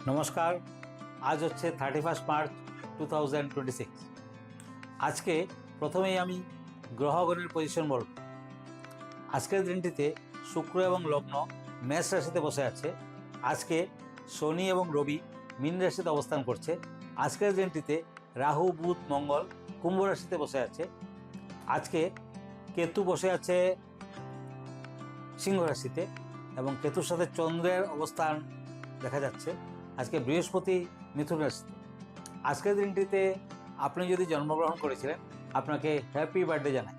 নমস্কার। আজ হচ্ছে 31 মার্চ 2026। আজকে প্রথমেই আমি গ্রহগণের পজিশন বলব। আজকের দিনটিতে শুক্র এবং লগ্ন মেষ রাশিতে বসে আছে। আজকে শনি এবং রবি মীন রাশিতে অবস্থান করছে। আজকের দিনটিতে রাহু বুধ মঙ্গল কুম্ভ রাশিতে বসে আছে। আজকে কেতু বসে আছে সিংহ রাশিতে এবং কেতুর সাথে চন্দ্রের অবস্থান দেখা যাচ্ছে। আজকে বৃহস্পতি মিথুন রাশিতে। আজকের দিনটিতে আপনি যদি জন্মগ্রহণ করেছিলেন আপনাকে হ্যাপি বার্থডে জানাই।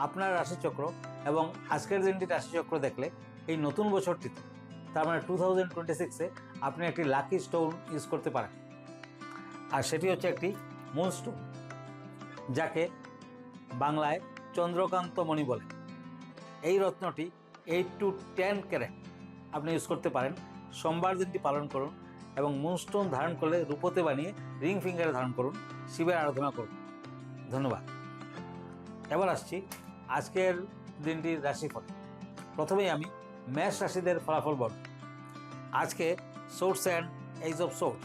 আপনার রাশিচক্র এবং আজকের দিনটির রাশিচক্র দেখলে এই নতুন বছরটিতে তার মানে 2026-এ আপনি একটি লাকি স্টোন ইউজ করতে পারেন। আর সেটি হচ্ছে একটি মুন স্টোন, যাকে বাংলায় চন্দ্রকান্ত মণি বলে। এই রত্নটি 8 to 10 ক্যারেট আপনি ইউজ করতে পারেন। সোমবার দিনটি পালন করুন এবং মুনস্টোন ধারণ করলে রূপোতে বানিয়ে রিং ফিঙ্গারে ধারণ করুন, শিবের আরাধনা করুন। ধন্যবাদ। এবার আসছি আজকের দিনটির রাশিফল। প্রথমেই আমি মেষ রাশিদের ফলাফল বলব। আজকে source and age of swords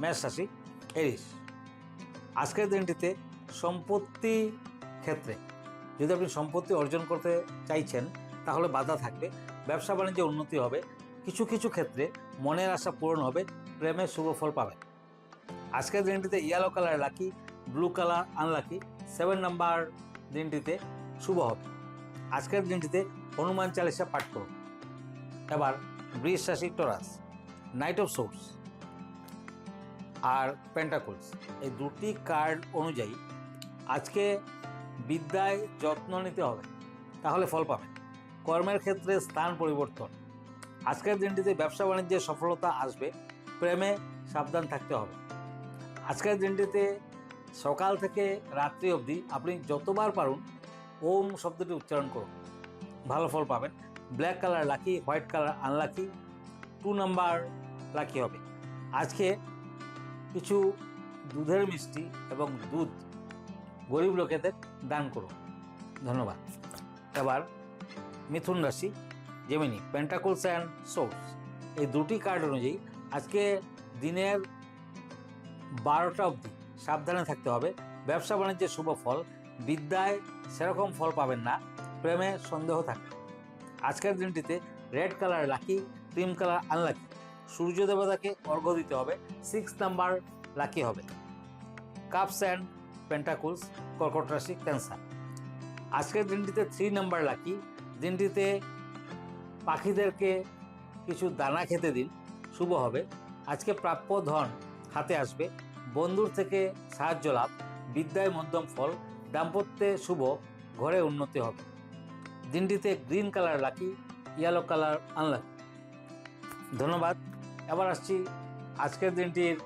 মেষ রাশি এরিস। আজকের দিনটিতে সম্পত্তি ক্ষেত্রে যদি আপনি সম্পত্তি অর্জন করতে চাইছেন তাহলে বাধা থাকবে। ব্যবসা বাণিজ্যে উন্নতি হবে। কিছু কিছু ক্ষেত্রে মনের আশা পূরণ হবে। প্রেমে শুভ ফল পাবেন। আজকের দিনটিতে yellow colour lucky, blue colour unlucky. 7 number দিনটিতে শুভ হবে। আজকের দিনটিতে হনুমান চালিসা পাঠ করুন। এবার বৃষ রাশি টরাস, নাইট অফ সোর্স আর পেন্টাকলস এই দুটি কার্ড অনুযায়ী আজকে বিদ্যায় যত্ন নিতে হবে, তাহলে ফল পাবেন। কর্মের ক্ষেত্রে স্থান পরিবর্তন। আজকের দিনটিতে ব্যবসা বাণিজ্যে সফলতা আসবে। প্রেমে সাবধান থাকতে হবে। আজকের দিনটিতে সকাল থেকে রাত্রি অবধি আপনি যতবার পারুন ওম শব্দটি উচ্চারণ করুন, ভালো ফল পাবেন। Black colour lucky, white colour unlucky. 2 number lucky হবে। আজকে কিছু দুধের মিষ্টি এবং দুধ গরিব লোকেদের দান করুন। ধন্যবাদ। এবার মিথুন রাশি জেমিনি, পেন্টাকলস অ্যান্ড সোর্স এই দুটি কার্ড অনুযায়ী আজকে দিনের 12টা অবধি সাবধানে থাকতে হবে। ব্যবসা বাণিজ্যে শুভ ফল। বিদ্যায় সেরকম ফল পাবেন না। প্রেমে সন্দেহ থাকবে। আজকের দিনটিতে red colour lucky, cream colour unlucky. সূর্য দেবতাকে অর্ঘ্য দিতে হবে। 6 নাম্বার লাকি হবে। কাপস অ্যান্ড পেন্টাকলস কর্কট রাশি ক্যান্সার। আজকের দিনটিতে 3 নাম্বার লাকি। দিনটিতে পাখিদেরকে কিছু দানা খেতে দিন, শুভ হবে। আজকে প্রাপ্য ধন হাতে আসবে। বন্ধুর থেকে সাহায্য লাভ। বিদ্যায় মধ্যম ফল। দাম্পত্যে শুভ। ঘরে উন্নতি হবে। দিনটিতে green colour lucky, yellow colour unlucky. ধন্যবাদ। এবার আসছি আজকের দিনটির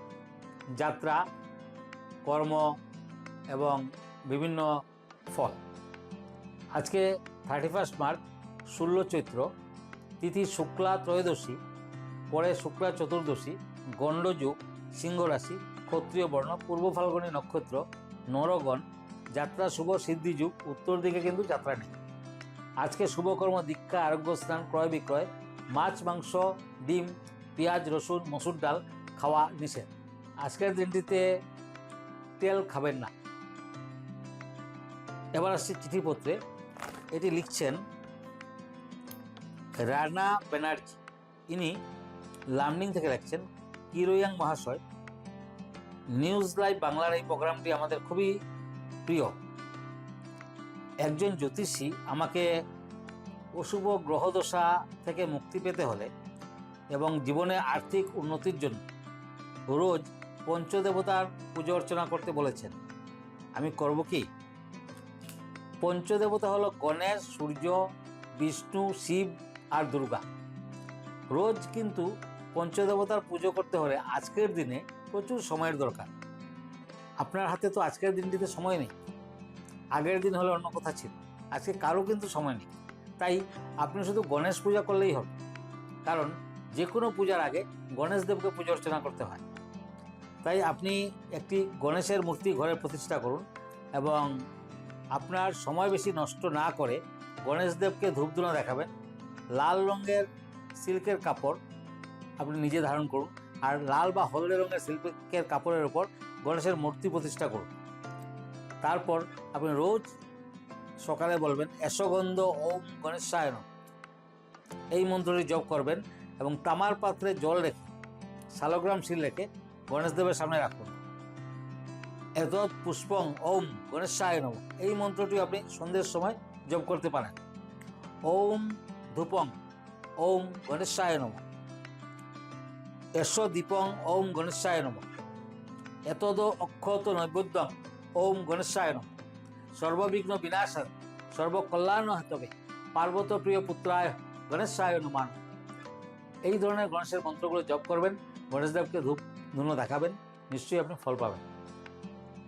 যাত্রা, কর্ম এবং বিভিন্ন ফল। আজকে 31 মার্চ 16 চৈত্র, তিথি শুক্লা ত্রয়োদশী, পরে শুক্লা চতুর্দশী, গণ্ডযুগ, সিংহ রাশি, ক্ষত্রিয় বর্ণ, পূর্ব ফাল্গুনী নক্ষত্র, নরগণ, যাত্রা শুভ, সিদ্ধি যুগ। উত্তর দিকে কিন্তু যাত্রা নেই। আজকে শুভকর্ম দীক্ষা, আরোগ্য স্নান, ক্রয় বিক্রয়। মাছ মাংস ডিম পেঁয়াজ রসুন মসুর ডাল খাওয়া নিষেধ। আজকের দিনটিতে তেল খাবেন না। এবার আসছে চিঠিপত্রে। এটি লিখছেন রানা ব্যানার্জি। ইনি লার্নিং থেকে লিখছেন। কিরোয়াং মহাশয়, নিউজ লাইভ বাংলার এই প্রোগ্রামটি আমাদের খুবই প্রিয়। একজন জ্যোতিষী আমাকে অশুভ গ্রহদশা থেকে মুক্তি পেতে হলে এবং জীবনে আর্থিক উন্নতির জন্য রোজ পঞ্চদেবতার পুজো অর্চনা করতে বলেছেন। আমি করব কি? পঞ্চদেবতা হলো গণেশ, সূর্য, বিষ্ণু, শিব আর দুর্গা। রোজ কিন্তু পঞ্চদেবতার পুজো করতে হলে আজকের দিনে প্রচুর সময়ের দরকার। আপনার হাতে তো আজকের দিনটিতে সময় নেই। আগের দিন হলে অন্য কথা ছিল। আজকে কারো কিন্তু সময় নেই। তাই আপনি শুধু গণেশ পূজা করলেই হবে, কারণ যে কোনো পূজার আগে গণেশ দেবকে পুজো অর্চনা করতে হয়। তাই আপনি একটি গণেশের মূর্তি ঘরে প্রতিষ্ঠা করুন এবং আপনার সময় বেশি নষ্ট না করে গণেশ দেবকে ধূপধুনা দেখাবেন। লাল রঙের সিল্কের কাপড় আপনি নিজে ধারণ করুন। আর লাল বা হলদে রঙের সিল্কের কাপড়ের উপর গণেশের মূর্তি প্রতিষ্ঠা করুন। তারপর আপনি রোজ সকালে বলবেন এসগন্ধ ওম গণেশায় নমঃ, এই মন্ত্রটি জপ করবেন এবং তামার পাত্রে জল রেখে শালগ্রাম শিল রেখে গণেশদেবের সামনে রাখুন। এতৎ পুষ্পং ওম গণেশায় নমঃ, এই মন্ত্রটি আপনি সন্ধ্যের সময় জপ করতে পারেন। ওম ধূপং ওম গণেশায় নমঃ, এষ দীপং ওম গণেশায় নমঃ, এতদ অক্ষত নৈবেদ্যং ওম গণেশায় নমঃ, সর্ববিঘ্ন বিনাশায় সর্বকল্যাণ হেতবে পার্বত প্রিয় পুত্রায় গণেশায় নমঃ। এই ধরনের গণেশের মন্ত্রগুলো জপ করবেন, গণেশদেবকে ধূপ ধুনো দেখাবেন, নিশ্চয়ই আপনি ফল পাবেন।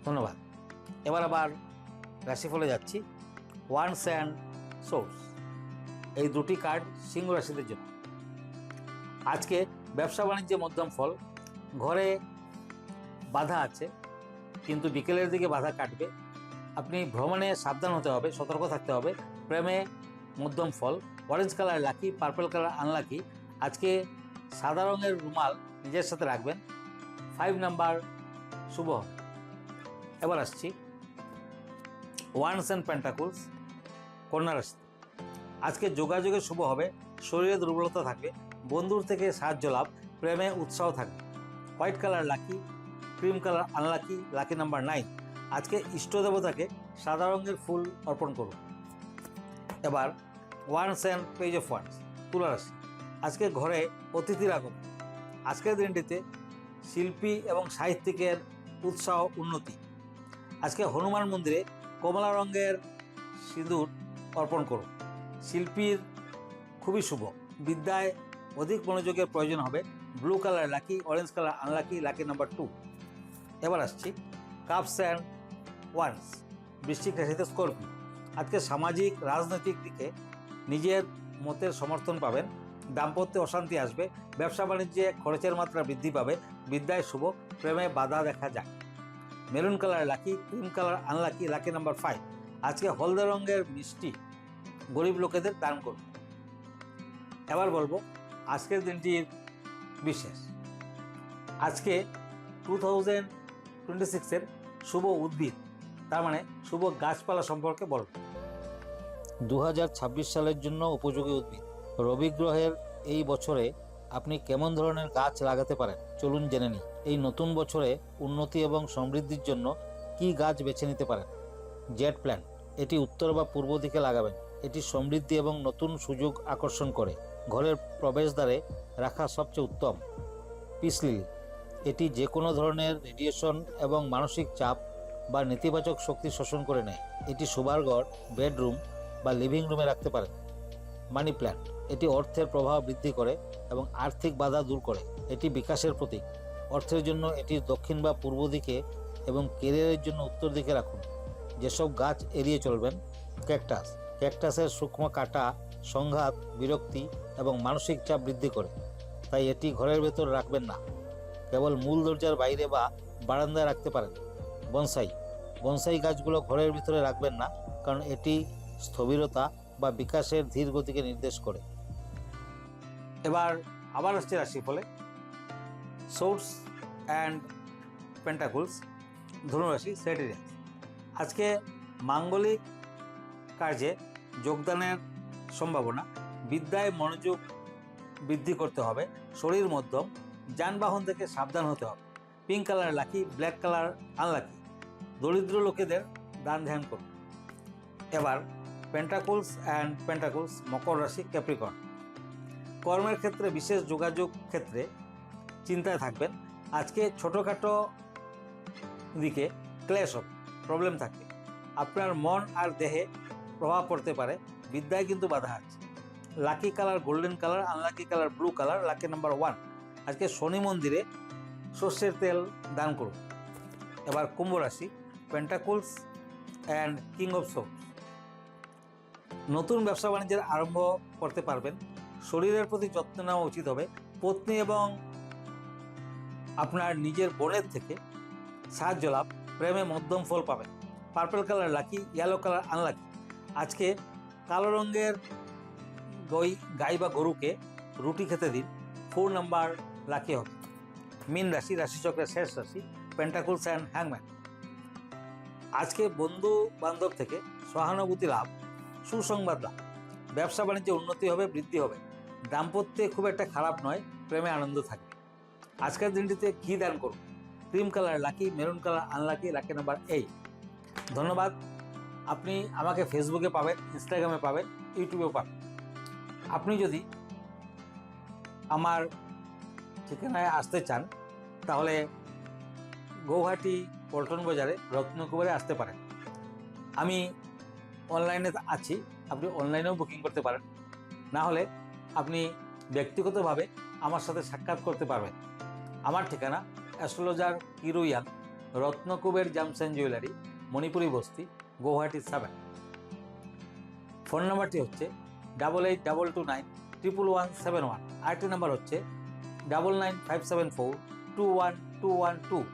ধন্যবাদ। এবার আবার রাশিফলে যাচ্ছি। ওয়ান্স অ্যান্ড সোর্স, এই দুটি কার্ড সিংহ রাশিদের জন্য। আজকে ব্যবসা বাণিজ্যে মধ্যম ফল, ঘরে বাধা আছে কিন্তু বিকেলের দিকে বাধা কাটবে। আপনি ভ্রমণে সাবধান হতে হবে, সতর্ক থাকতে হবে। প্রেমে মধ্যম ফল, orange colour lucky, purple colour unlucky. আজকে সাদা রঙের রুমাল নিজের সাথে রাখবেন। 5 নাম্বার শুভ হবে। এবার আসছি ওয়ান্স অ্যান্ড পেন্টাকলস, কন্যা রাশি। আজকে যোগাযোগে শুভ হবে, শরীরে দুর্বলতা থাকবে, বন্ধুর থেকে সাহায্য লাভ, প্রেমে উৎসাহ থাকবে। White colour lucky, cream colour unlucky, lucky number 9। আজকে ইষ্ট দেবতাকে সাদা রঙের ফুল অর্পণ করুন। এবার wands and page of wands, তুলা রাশি। আজকে ঘরে অতিথির আগমন। আজকের দিনটিতে শিল্পী এবং সাহিত্যিকের উৎসাহ উন্নতি। আজকে হনুমান মন্দিরে কমলা রঙের সিঁদুর অর্পণ করুন। শিল্পীর খুবই শুভ, বিদ্যায় অধিক মনোযোগের প্রয়োজন হবে। Blue colour lucky, orange colour unlucky, lucky number 2। এবার আসছি কাপস অ্যান্ড ওয়ান্স, বৃশ্চিক রাশিতে স্করপিও। আজকে সামাজিক রাজনৈতিক দিকে নিজের মতের সমর্থন পাবেন, দাম্পত্যে অশান্তি আসবে, ব্যবসা বাণিজ্যে খরচের মাত্রা বৃদ্ধি পাবে, বিদ্যায় শুভ, প্রেমে বাধা দেখা যায়। Maroon colour lucky, cream colour unlucky, lucky number 5। আজকে হলদে রঙের মিষ্টি গরিব লোকেদের দান করুন। এবার বলবো আজকের দিনটির বিশেষ। আজকে 2026-এর শুভ উদ্ভিদ, তার মানে শুভ গাছপালা সম্পর্কে বলব। 2026 সালের জন্য উপযোগী উদ্ভিদ। রবি গ্রহের এই বছরে আপনি কেমন ধরনের গাছ লাগাতে পারেন চলুন জেনে নিই। এই নতুন বছরে উন্নতি এবং সমৃদ্ধির জন্য কি গাছ বেছে নিতে পারেন। জেট প্ল্যান্ট, এটি উত্তর বা পূর্ব দিকে লাগাবেন। এটি সমৃদ্ধি এবং নতুন সুযোগ আকর্ষণ করে, ঘরের প্রবেশদ্বারে রাখা সবচেয়ে উত্তম। পিস লিলি, এটি যে কোনো ধরনের রেডিয়েশন এবং মানসিক চাপ বা নেতিবাচক শক্তি শোষণ করে নেয়। এটি শোবার ঘর, বেডরুম বা লিভিং রুমে রাখতে পারেন। মানি প্ল্যান্ট, এটি অর্থের প্রবাহ বৃদ্ধি করে এবং আর্থিক বাধা দূর করে। এটি বিকাশের প্রতীক। অর্থের জন্য এটি দক্ষিণ বা পূর্ব দিকে এবং কেরিয়ারের জন্য উত্তর দিকে রাখুন। যেসব গাছ এড়িয়ে চলবেন। ক্যাকটাস, ক্যাকটাসের সূক্ষ্ম কাটা সংঘাত, বিরক্তি এবং মানসিক চাপ বৃদ্ধি করে, তাই এটি ঘরের ভেতর রাখবেন না, কেবল মূল দরজার বাইরে বা বারান্দায় রাখতে পারেন। বনসাই, বনসাই গাছগুলো ঘরের ভিতরে রাখবেন না, কারণ এটি স্থবিরতা বা বিকাশের ধীর গতিকে নির্দেশ করে। এবার আবার আসছে রাশিফলে। সোর্স অ্যান্ড পেন্টাকলস, ধনুরাশি, স্যাজিটেরিয়াস। আজকে মাঙ্গলিক কার্যে যোগদানের সম্ভাবনা, বিদ্যায় মনোযোগ বৃদ্ধি করতে হবে, শরীর মধ্যম, যানবাহন থেকে সাবধান হতে হবে। Pink colour lucky, black colour unlucky, দরিদ্র লোকেদের দান ধ্যান করুন। এবার পেন্টাকলস অ্যান্ড পেন্টাকলস, মকর রাশি, ক্যাপ্রিকর্ন। কর্মের ক্ষেত্রে বিশেষ যোগাযোগ ক্ষেত্রে চিন্তায় থাকবেন। আজকে ছোটোখাটো দিকে ক্লেশ হবে, প্রবলেম থাকবে। আপনার মন আর দেহে প্রভাব পড়তে পারে, বিদ্যায় কিন্তু বাধা আছে। Lucky colour golden colour, unlucky colour blue colour, lucky number 1। আজকে শনি মন্দিরে সর্ষের তেল দান করুন। এবার কুম্ভ রাশি, pentacles and king of swords. নতুন ব্যবসা বাণিজ্যের আরম্ভ করতে পারবেন, শরীরের প্রতি যত্ন নেওয়া উচিত হবে। পত্নী এবং আপনার নিজের বোনের থেকে সাহায্য লাভ, প্রেমে মধ্যম ফল পাবেন। Purple colour lucky, yellow colour unlucky. আজকে কালো রঙের গাই বা গরুকে রুটি খেতে দিন। 4 নাম্বার লাকি হবে। মীন রাশি, রাশিচক্রের শেষ রাশি, পেন্টাকুলস অ্যান্ড হ্যাংম্যান। আজকে বন্ধু বান্ধব থেকে সহানুভূতি লাভ, সুসংবাদ লাভ, ব্যবসা বাণিজ্যে উন্নতি হবে, বৃদ্ধি হবে, দাম্পত্যে খুব একটা খারাপ নয়, প্রেমে আনন্দ থাকবে। আজকের দিনটিতে ঘি দান করুন। Cream colour lucky, maroon colour unlucky, lucky number 8। ধন্যবাদ। আপনি আমাকে ফেসবুকে পাবেন, ইনস্টাগ্রামে পাবেন, ইউটিউবেও পাবেন। আপনি যদি আমার ঠিকানায় আসতে চান তাহলে গৌহাটি পল্টন বাজারে রত্নকুমারে আসতে পারেন। আমি অনলাইনে আছি, আপনি অনলাইনেও বুকিং করতে পারেন। না হলে আপনি ব্যক্তিগতভাবে আমার সাথে সাক্ষাৎ করতে পারবেন। আমার ঠিকানা astrologer Kiruan, Ratnakuber gems and jewellery, Manipuri Basti, Guwahati 7। Phone নাম্বারটি হচ্ছে 8822911171। আরেকটি নাম্বার হচ্ছে 9957421212।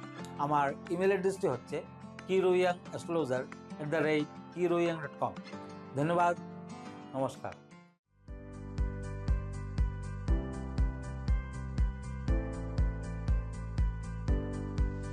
আমার ইমেল অ্যাড্রেসটি হচ্ছে kiroyangastrologer@kiroyang.com। ধন্যবাদ, নমস্কার।